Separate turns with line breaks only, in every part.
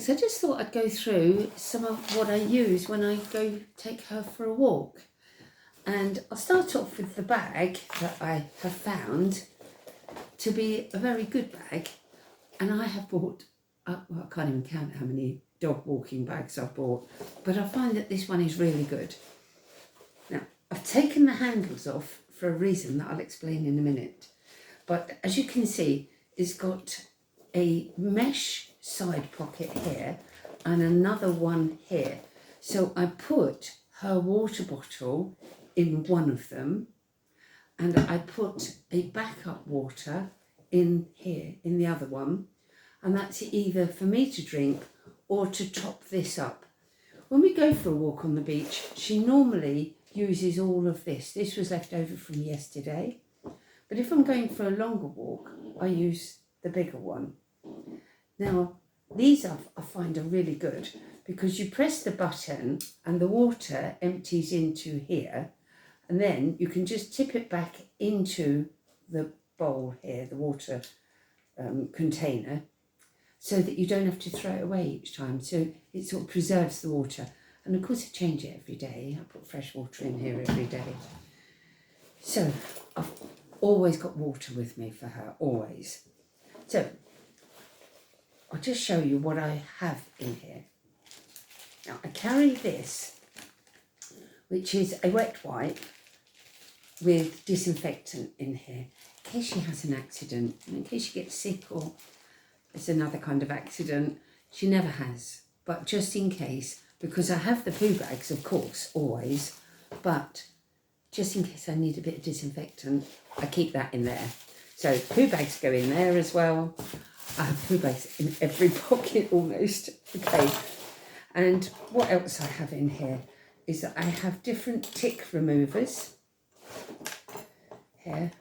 thanks. I just thought I'd go through some of what I use when I go take her for a walk. And I'll start off with the bag that I have found to be a very good bag. And I have bought, well, I can't even count how many dog walking bags I've bought, but I find that this one is really good. Now, I've taken the handles off for a reason that I'll explain in a minute. But as you can see, it's got a mesh side pocket here and another one here. So I put her water bottle in one of them, and I put a backup water in here in the other one, and that's either for me to drink or to top this up. When we go for a walk on the beach, she normally uses all of this. This was left over from yesterday, but if I'm going for a longer walk, I use the bigger one. Now, these I find are really good because you press the button and the water empties into here, and then you can just tip it back into the bowl here, the water container, so that you don't have to throw it away each time. So it sort of preserves the water. And of course I change it every day. I put fresh water in here every day. So I've always got water with me for her, always. So I'll just show you what I have in here. Now I carry this, which is a wet wipe with disinfectant in here, in case she has an accident, in case she gets sick or it's another kind of accident. She never has, but just in case, because I have the poo bags, of course, always, but just in case I need a bit of disinfectant, I keep that in there. So poo bags go in there as well. I have poo bags in every pocket almost. Okay, and what else I have in here is that I have different tick removers. Here,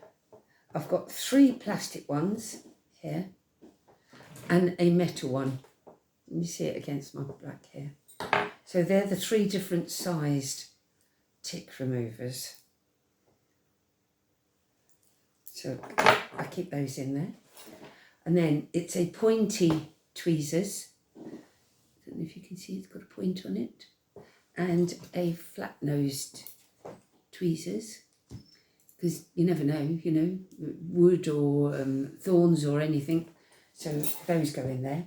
I've got 3 plastic ones here and a metal one. You see it against my black hair. So they're the 3 different sized tick removers. So I keep those in there. And then it's a pointy tweezers. I don't know if you can see it's got a point on it. And a flat-nosed tweezers. Because you never know, you know, wood or thorns or anything. So those go in there.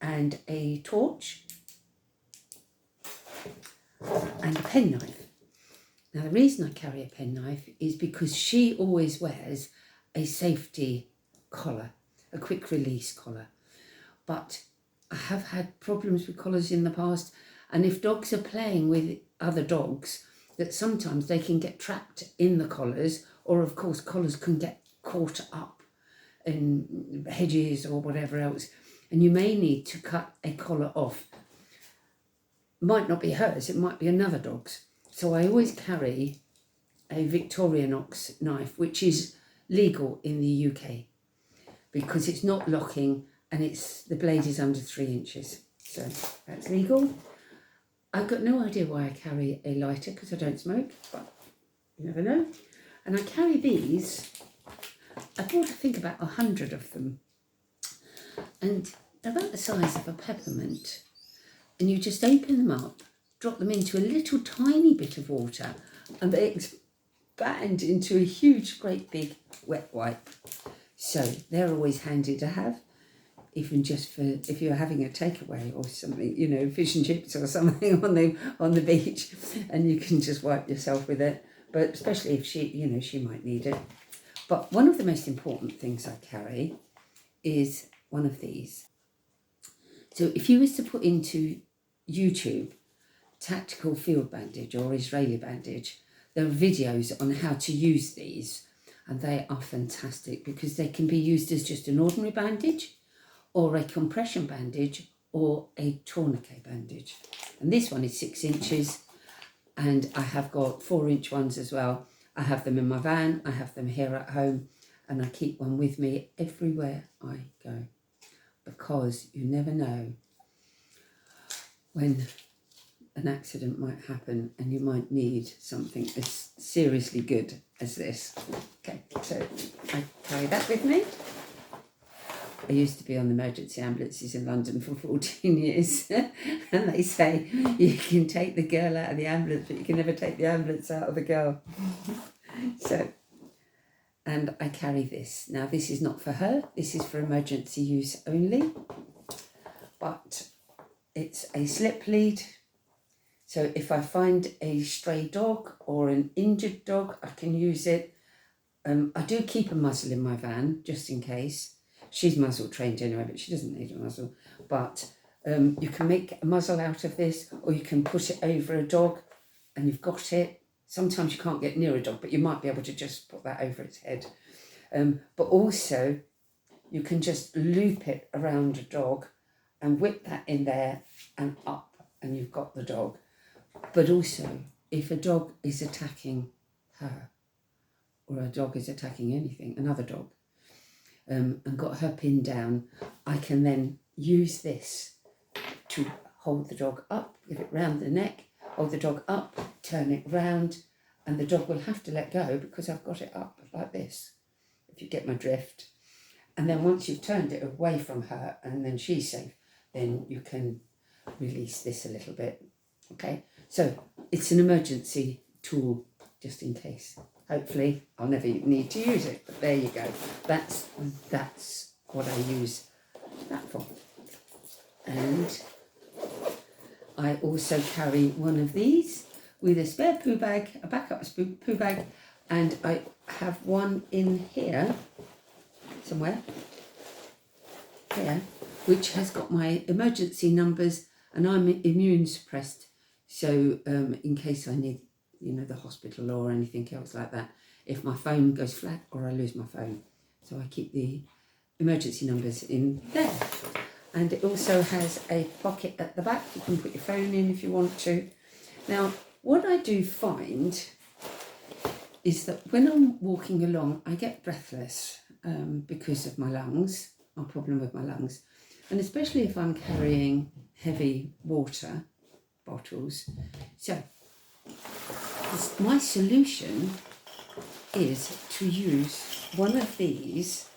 And a torch. And a penknife. Now the reason I carry a penknife is because she always wears a safety collar, a quick release collar. But I have had problems with collars in the past, and if dogs are playing with other dogs, that sometimes they can get trapped in the collars, or of course collars can get caught up in hedges or whatever else, and you may need to cut a collar off. Might not be hers, it might be another dog's. So I always carry a Victorinox knife, which is legal in the UK because it's not locking and the blade is under 3 inches. So that's legal. I've got no idea why I carry a lighter because I don't smoke, but you never know. And I carry these. I bought, I think, about 100 of them. And they're about the size of a peppermint. And you just open them up, drop them into a little tiny bit of water, and they expand into a huge, great big wet wipe. So they're always handy to have, even just for if you're having a takeaway or something, you know, fish and chips or something on the beach, and you can just wipe yourself with it. But especially if she, you know, she might need it. But one of the most important things I carry is one of these. So if you was to put into YouTube tactical field bandage or Israeli bandage, there are videos on how to use these, and they are fantastic because they can be used as just an ordinary bandage or a compression bandage or a tourniquet bandage. And this one is 6 inches, and I have got 4-inch ones as well. I have them in my van, I have them here at home, and I keep one with me everywhere I go because you never know when an accident might happen and you might need something as seriously good as this. Okay, so I carry that with me. I used to be on the emergency ambulances in London for 14 years, and they say you can take the girl out of the ambulance, but you can never take the ambulance out of the girl. So, and I carry this. Now, this is not for her, this is for emergency use only, but it's a slip lead. So if I find a stray dog or an injured dog, I can use it. I do keep a muzzle in my van, just in case. She's muzzle trained anyway, but she doesn't need a muzzle. But you can make a muzzle out of this, or you can put it over a dog and you've got it. Sometimes you can't get near a dog, but you might be able to just put that over its head. But also, you can just loop it around a dog and whip that in there and up, and you've got the dog. But also, if a dog is attacking her, or a dog is attacking anything, another dog, and got her pinned down, I can then use this to hold the dog up, get it round the neck, hold the dog up, turn it round, and the dog will have to let go because I've got it up like this, if you get my drift. And then once you've turned it away from her and then she's safe, then you can release this a little bit. Okay, so it's an emergency tool just in case. Hopefully I'll never need to use it, but there you go. That's what I use that for. And I also carry one of these with a spare poo bag, a backup poo bag, and I have one in here somewhere, here, which has got my emergency numbers, and I'm immune suppressed, so in case I need, the hospital or anything else like that, if my phone goes flat or I lose my phone. So I keep the emergency numbers in there. And it also has a pocket at the back. You can put your phone in if you want to. Now, what I do find is that when I'm walking along, I get breathless because of my lungs, my problem with my lungs. And especially if I'm carrying heavy water bottles. So, my solution is to use one of these,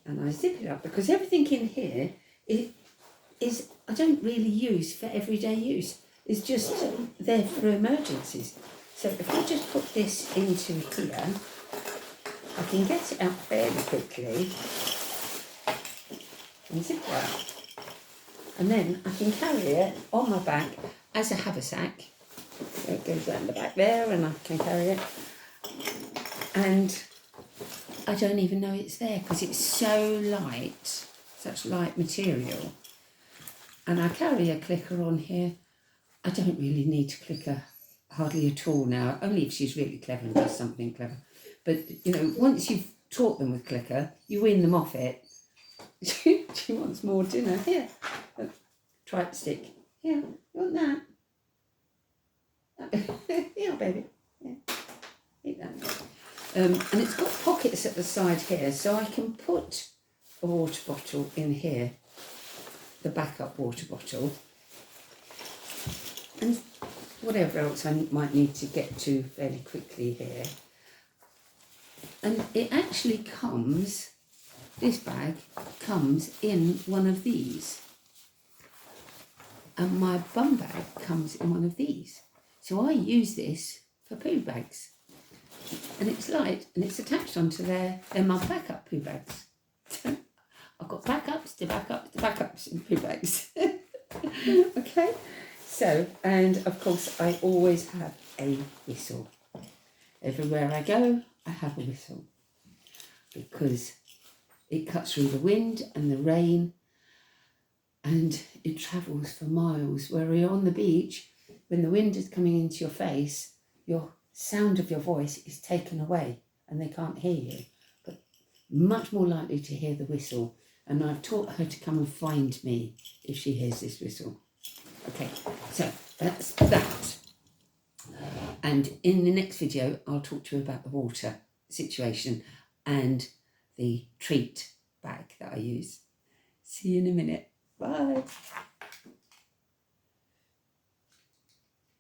and I zip it up because everything in here is I don't really use for everyday use. It's just there for emergencies. So if I just put this into here, I can get it out fairly quickly and zip it up. And then I can carry it on my back as a haversack. So it goes around the back there and I can carry it. And I don't even know it's there because it's so light, such light material. And I carry a clicker on here. I don't really need to clicker hardly at all now, only if she's really clever and does something clever. But, once you've taught them with clicker, you win them off it. She wants more dinner. Here, tripe stick. Yeah, you want that? Yeah, baby. Yeah, eat that. And it's got pockets at the side here, so I can put a water bottle in here, the backup water bottle, and whatever else I might need to get to fairly quickly here. And it actually comes, this bag comes in one of these. And my bum bag comes in one of these. So I use this for poo bags. And it's light and it's attached onto there. They're my backup poo bags. I've got backups to backups to backups in poo bags. Okay. So, and of course I always have a whistle. Everywhere I go, I have a whistle. Because it cuts through the wind and the rain and it travels for miles. Where you're on the beach, when the wind is coming into your face, your sound of your voice is taken away and they can't hear you. But much more likely to hear the whistle. And I've taught her to come and find me if she hears this whistle. Okay, so that's that. And in the next video, I'll talk to you about the water situation and the treat bag that I use. See you in a minute. Bye.